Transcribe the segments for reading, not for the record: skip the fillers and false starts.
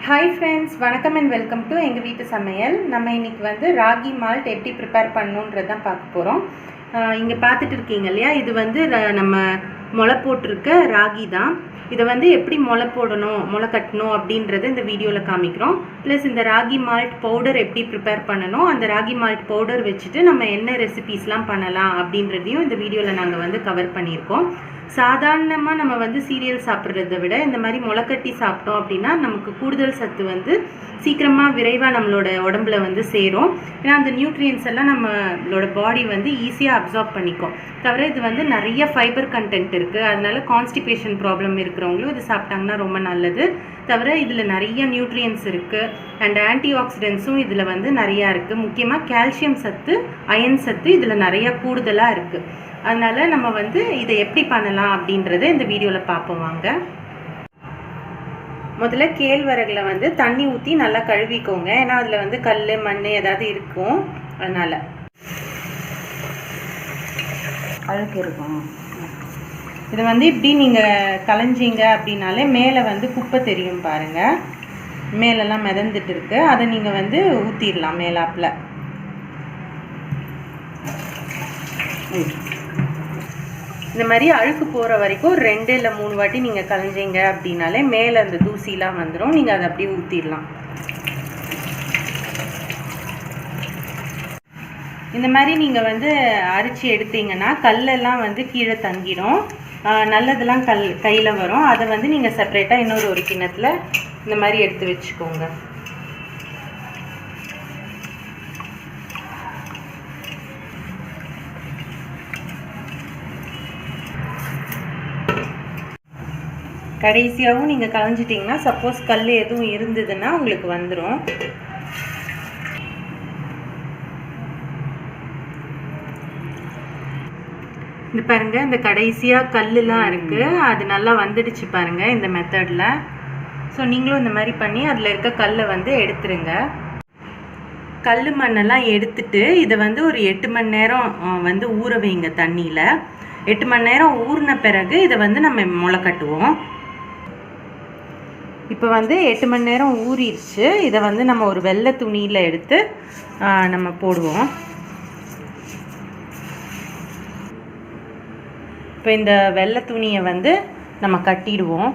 Hi friends, வணக்கம் and welcome to எங்கள் வீட்டு சமையல். நம்ம இன்றைக்கி வந்து ராகி மால்ட் எப்படி ப்ரிப்பேர் பண்ணணுன்றது தான் பார்க்க போகிறோம். இங்கே பார்த்துட்டு இருக்கீங்க இல்லையா, இது வந்து நம்ம முளை போட்டிருக்க ராகி தான். இதை வந்து எப்படி முளை போடணும், முளை கட்டணும் அப்படின்றது இந்த வீடியோவில் காமிக்கிறோம். ப்ளஸ் இந்த ராகி மால்ட் பவுடர் எப்படி ப்ரிப்பேர் பண்ணணும், அந்த ராகி மால்ட் பவுடர் வச்சுட்டு நம்ம என்ன ரெசிபீஸ்லாம் பண்ணலாம் அப்படின்றதையும் இந்த வீடியோவில் நாங்கள் வந்து கவர் பண்ணியிருக்கோம். சாதாரணமாக நம்ம வந்து சீரியல் சாப்பிட்றத விட இந்த மாதிரி முளைக்கட்டி சாப்பிட்டோம் அப்படின்னா நமக்கு கூடுதல் சத்து வந்து சீக்கிரமாக விரைவாக நம்மளோட உடம்புல வந்து சேரும். ஏன்னா அந்த நியூட்ரியன்ஸ் எல்லாம் நம்மளோட பாடி வந்து ஈஸியாக அப்சார்ப் பண்ணிக்கும். தவிர இது வந்து நிறைய ஃபைபர் கண்டென்ட் இருக்குது. அதனால கான்ஸ்டிபேஷன் ப்ராப்ளம் இருக்கிறவங்களும் இது சாப்பிட்டாங்கன்னா ரொம்ப நல்லது. தவிர இதில் நிறைய நியூட்ரியன்ஸ் இருக்குது அண்ட் ஆன்டி ஆக்சிடென்ட்ஸும் இதில் வந்து நிறையா இருக்குது. முக்கியமாக கால்சியம் சத்து, அயன் சத்து இதில் நிறையா கூடுதலாக இருக்குது. அதனால் நம்ம வந்து இதை எப்படி பண்ணலாம் அப்படின்றத இந்த வீடியோவில் பார்ப்போம் வாங்க. முதல்ல கேழ்வரகுல வந்து தண்ணி ஊற்றி நல்லா கழுவிக்கோங்க. ஏன்னா அதில் வந்து கல், மண் ஏதாவது இருக்கும், அதனால் அழுக்கு இருக்கும். இது வந்து இப்படி நீங்கள் களைஞ்சிங்க அப்படின்னாலே மேலே வந்து குப்பை தெரியும் பாருங்கள். மேலெல்லாம் மிதந்துட்டு இருக்கு, அதை நீங்கள் வந்து ஊற்றிடலாம் மேலாப்பில். இந்த மாதிரி அழுக்கு போகிற வரைக்கும் 2 இல்லை 3 வாட்டி நீங்கள் களைஞ்சிங்க அப்படின்னாலே மேலே அந்த தூசிலாம் வந்துடும். நீங்கள் அதை அப்படியே ஊற்றிடலாம். இந்த மாதிரி நீங்கள் வந்து அரைச்சி எடுத்தீங்கன்னா கல்லெல்லாம் வந்து கீழே தங்கிடும், நல்லதெல்லாம் கையில் வரும். அதை வந்து நீங்கள் செப்பரேட்டாக இன்னொரு ஒரு கிண்ணத்தில் இந்த மாதிரி எடுத்து வச்சுக்கோங்க. கடைசியாகவும் நீங்கள் களைஞ்சிட்டிங்கன்னா சப்போஸ் கல் எதுவும் இருந்ததுன்னா உங்களுக்கு வந்துடும். இந்த பாருங்கள், இந்த கடைசியாக கல்லுலாம் இருக்குது, அது நல்லா வந்துடுச்சு பாருங்கள் இந்த மெத்தடில். ஸோ நீங்களும் இந்த மாதிரி பண்ணி அதில் இருக்க கல்லை வந்து எடுத்துருங்க. கல் மண்ணெல்லாம் எடுத்துட்டு இதை வந்து ஒரு 8 மணி நேரம் வந்து ஊற வைங்க தண்ணியில். 8 மணி நேரம் ஊறின பிறகு இதை வந்து நம்ம முளை கட்டுவோம். இப்போ வந்து 8 மணி நேரம் ஊறிடுச்சு. இதை வந்து நம்ம ஒரு வெள்ளை துணியில் எடுத்து நம்ம போடுவோம். இப்போ இந்த வெள்ளை துணியை வந்து நம்ம கட்டிடுவோம்.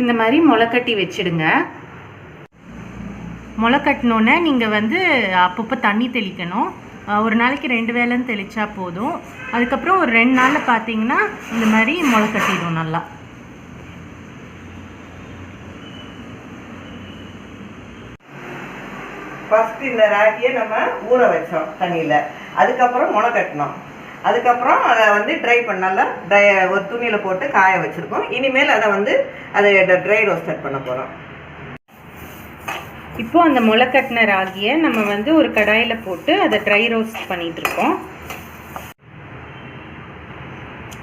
இந்த மாதிரி முளைக்கட்டி வச்சிடுங்க. முளை கட்டினோன்னே நீங்கள் வந்து அப்பப்போ தண்ணி தெளிக்கணும். ஒரு நாளைக்கு 2 வேளைன்னு தெளித்தா போதும். அதுக்கப்புறம் ஒரு 2 நாளில் பார்த்தீங்கன்னா இந்த மாதிரி முளை கட்டிடும் நல்லா. ஃபஸ்ட்டு இந்த ராகியை நம்ம ஊற வச்சோம் தண்ணியில், அதுக்கப்புறம் முளை கட்டினோம். அதுக்கப்புறம் அதை வந்து ட்ரை பண்ணால ஒரு துணியில் போட்டு காய வச்சுருக்கோம். இனிமேல் அதை ட்ரை ரோஸ்டட் பண்ண போகிறோம். இப்போது அந்த முளை கட்டின ராகியை நம்ம வந்து ஒரு கடாயில் போட்டு அதை ட்ரை ரோஸ்ட் பண்ணிகிட்ருக்கோம்.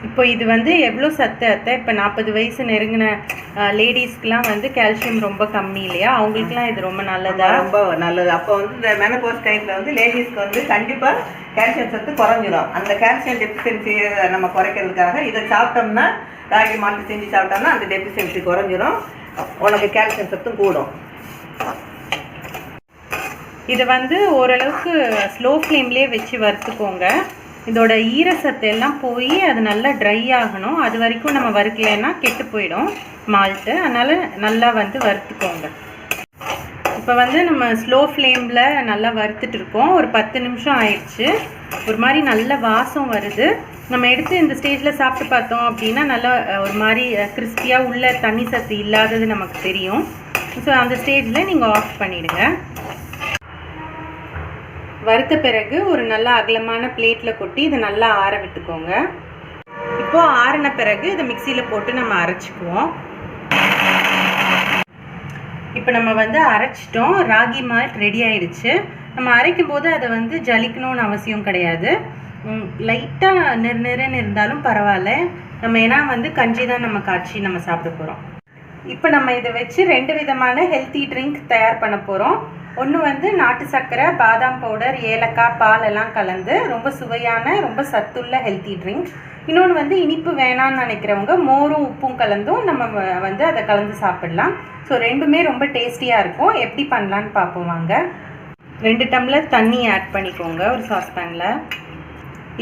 இப்போ இது வந்து எவ்வளோ சத்து அத்தை, இப்போ 40 வயசு நெருங்கின லேடிஸ்க்கெலாம் வந்து கால்சியம் ரொம்ப கம்மி இல்லையா, அவங்களுக்குலாம் இது ரொம்ப நல்லதா? ரொம்ப நல்லது. அப்போ வந்து இந்த மெனோபாஸ் டைமில் வந்து லேடிஸ்க்கு வந்து கண்டிப்பாக கால்சியம் சத்து குறைஞ்சிடும். அந்த கால்சியம் டெஃபிஷியன்சியை நம்ம குறைக்கிறதுக்காக இதை சாப்பிட்டோம்னா, ராகி மால்ட் செஞ்சு சாப்பிட்டோம்னா அந்த டெஃபிஷியன்சி குறைஞ்சிடும், உனக்கு கால்சியம் சத்தும் கூடும். இதை வந்து ஓரளவுக்கு ஸ்லோ ஃப்ளேம்லேயே வச்சு வறுத்துக்கோங்க. இதோட ஈரசத்து எல்லாம் போய் அது நல்லா ட்ரை ஆகணும். அது வரைக்கும் நம்ம வறுக்கலைன்னா கெட்டு போயிடும் மால்ட்டு. அதனால் நல்லா வந்து வறுத்துக்கோங்க. இப்போ வந்து நம்ம ஸ்லோ ஃப்ளேமில் நல்லா வறுத்துட்டு இருக்கோம். ஒரு 10 நிமிஷம் ஆயிடுச்சு. ஒரு மாதிரி நல்ல வாசம் வருது. நம்ம எடுத்து இந்த ஸ்டேஜில் சாப்பிட்டு பார்த்தோம் அப்படின்னா நல்லா ஒரு மாதிரி கிறிஸ்பியாக உள்ள தண்ணி சத்து இல்லாதது நமக்கு தெரியும். ஸோ அந்த ஸ்டேஜில் நீங்கள் ஆஃப் பண்ணிவிடுங்க. வறுத்த பிறகு ஒரு நல்ல அகலமான பிளேட்டில் கொட்டி இதை நல்லா ஆற விட்டுக்கோங்க. இப்போது ஆறின பிறகு இதை மிக்சியில் போட்டு நம்ம அரைச்சிக்குவோம். இப்போ நம்ம வந்து அரைச்சிட்டோம். ராகி மால்ட் ரெடி ஆயிடுச்சு. நம்ம அரைக்கும் போது அதை வந்து ஜலிக்கணும்னு அவசியம் கிடையாது. லைட்டாக நெருன்னு இருந்தாலும் பரவாயில்ல. நம்ம ஏன்னா வந்து கஞ்சி தான் நம்ம காய்ச்சி நம்ம சாப்பிட போகிறோம். இப்போ நம்ம இதை வச்சு 2 விதமான ஹெல்த்தி ட்ரிங்க் தயார் பண்ண போகிறோம். ஒன்று வந்து நாட்டு சர்க்கரை, பாதாம் பவுடர், ஏலக்காய், பால் எல்லாம் கலந்து ரொம்ப சுவையான ரொம்ப சத்துள்ள ஹெல்த்தி ட்ரிங்க். இன்னொன்று வந்து இனிப்பு வேணான்னு நினைக்கிறவங்க மோரும் உப்பும் கலந்தும் நம்ம வந்து அதை கலந்து சாப்பிடலாம். ஸோ ரெண்டுமே ரொம்ப டேஸ்டியாக இருக்கும். எப்படி பண்ணலான்னு பார்ப்போம் வாங்க. 2 டம்ளர் தண்ணி ஆட் பண்ணிக்கோங்க ஒரு சாஸ்பேனில்.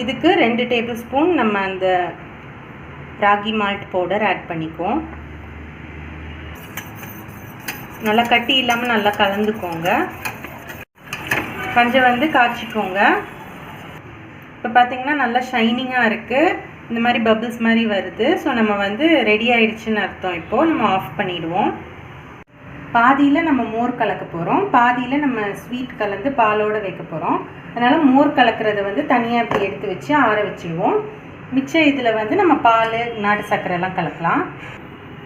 இதுக்கு 2 டேபிள் ஸ்பூன் நம்ம அந்த ராகி மால்ட் பவுடர் ஆட் பண்ணிக்குவோம். நல்லா கட்டி இல்லாமல் நல்லா கலந்துக்கோங்க. கொஞ்சம் வந்து காய்ச்சிக்கோங்க. இப்போ பார்த்தீங்கன்னா நல்லா ஷைனிங்காக இருக்குது. இந்த மாதிரி பபிள்ஸ் மாதிரி வருது. ஸோ நம்ம வந்து ரெடி ஆயிடுச்சுன்னு அர்த்தம். இப்போது நம்ம ஆஃப் பண்ணிடுவோம். பாதியில் நம்ம மோர் கலக்க போகிறோம், பாதியில் நம்ம ஸ்வீட் கலந்து பாலோடு வைக்க போகிறோம். அதனால் மோர் கலக்கிறத வந்து தனியாக இப்படி எடுத்து வச்சு ஆற வச்சுடுவோம். மிச்சம் இதில் வந்து நம்ம பால், நாட்டு சர்க்கரைலாம் கலக்கலாம்.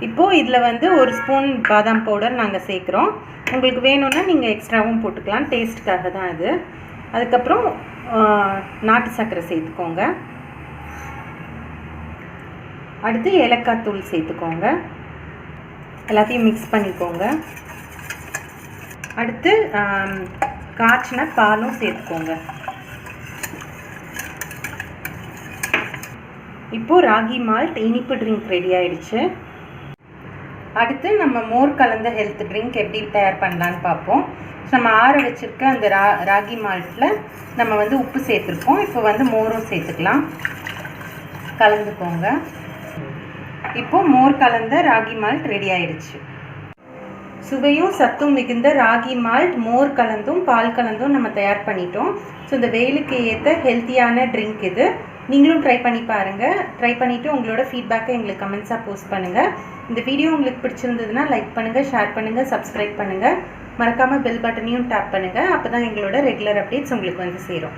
இப்போது இதில் வந்து 1 ஸ்பூன் பாதாம் பவுடர் நாங்கள் சேர்க்குறோம். உங்களுக்கு வேணும்னா நீங்கள் எக்ஸ்ட்ராவும் போட்டுக்கலாம், டேஸ்ட்டுக்காக தான் இது. அதுக்கப்புறம் நாட்டு சர்க்கரை சேர்த்துக்கோங்க. அடுத்து ஏலக்காய் தூள் சேர்த்துக்கோங்க. எல்லாத்தையும் மிக்ஸ் பண்ணிக்கோங்க. அடுத்து காய்ச்சின பாலும் சேர்த்துக்கோங்க. இப்போது ராகி மால்ட் இனிப்பு ட்ரிங்க் ரெடி ஆயிடுச்சு. அடுத்து நம்ம மோர் கலந்த ஹெல்த் ட்ரிங்க் எப்படி தயார் பண்ணலான்னு பார்ப்போம். நம்ம ஆற வச்சுருக்க அந்த ராகி மால்ட்டில் நம்ம வந்து உப்பு சேர்த்துருக்கோம். இப்போ வந்து மோரும் சேர்த்துக்கலாம். கலந்துக்கோங்க. இப்போது மோர் கலந்த ராகி மால்ட் ரெடி ஆயிடுச்சு. சுவையும் சத்தும் மிகுந்த ராகி மால்ட் மோர் கலந்தும் பால் கலந்தும் நம்ம தயார் பண்ணிட்டோம். ஸோ இந்த வெயிலுக்கு ஏற்ற ஹெல்த்தியான ட்ரிங்க் இது. நீங்களும் ட்ரை பண்ணி பாருங்கள். ட்ரை பண்ணிவிட்டு உங்களோட ஃபீட்பேக்கை எங்களுக்கு கமெண்ட்ஸாக போஸ்ட் பண்ணுங்கள். இந்த வீடியோ உங்களுக்கு பிடிச்சிருந்ததுன்னா லைக் பண்ணுங்கள், ஷேர் பண்ணுங்கள், சப்ஸ்கிரைப் பண்ணுங்கள். மறக்காமல் பெல் பட்டனையும் டேப் பண்ணுங்கள். அப்போ தான் எங்களோட ரெகுலர் அப்டேட்ஸ் உங்களுக்கு வந்து சேரும்.